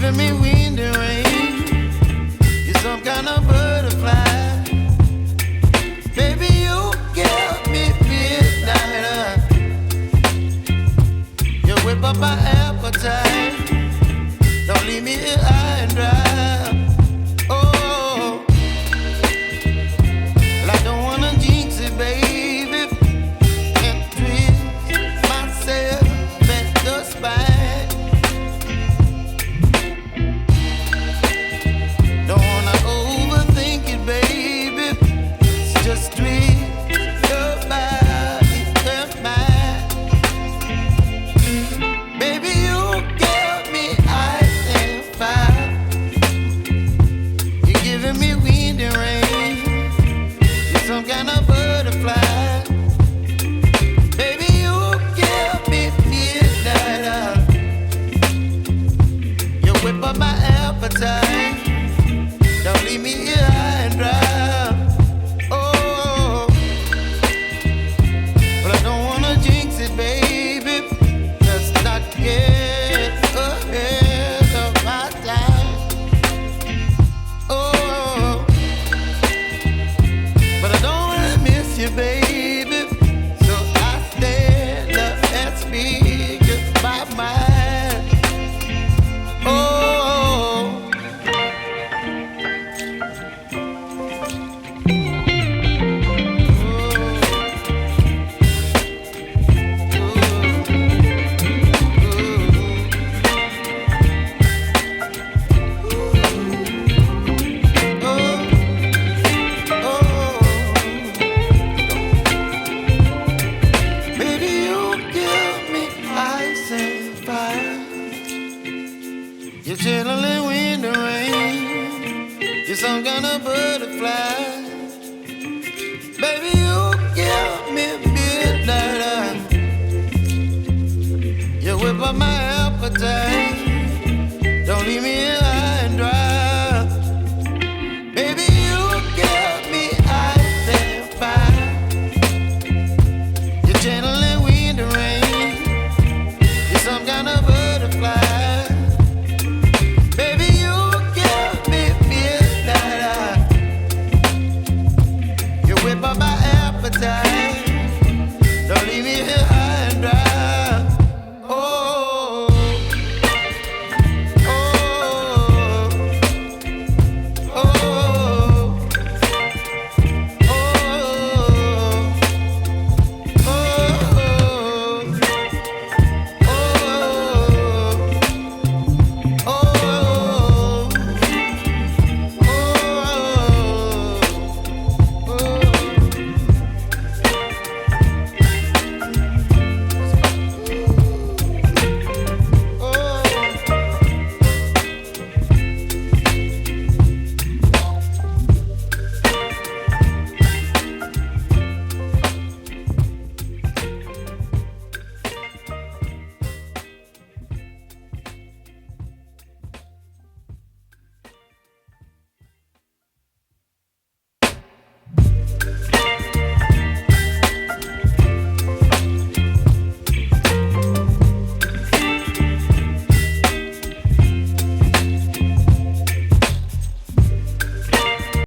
giving me wind and rain. You're some kind of butterfly. Baby, you give me midnight. You whip up my appetite. Don't leave me here high and dry. Oh, well, I don't wanna jinx it, baby, and twist myself at the spine. Don't wanna overthink it, baby. It's just twist your body and mine. Baby, you give me ice and fire. You're giving me wind and rain. You're some kind of butterfly. Baby, you give me midnight. You whip up my appetite. Don't leave me here high and dry. Oh, but I don't wanna jinx it, baby. Let's not get ahead of my time. Oh, but I don't wanna miss you, baby. So I stand up and speak my mind. Oh. Baby, you give me ice and fire. You're chilling wind and rain. You're some kind of butterfly. Baby, you give me midnight. You whip up my appetite.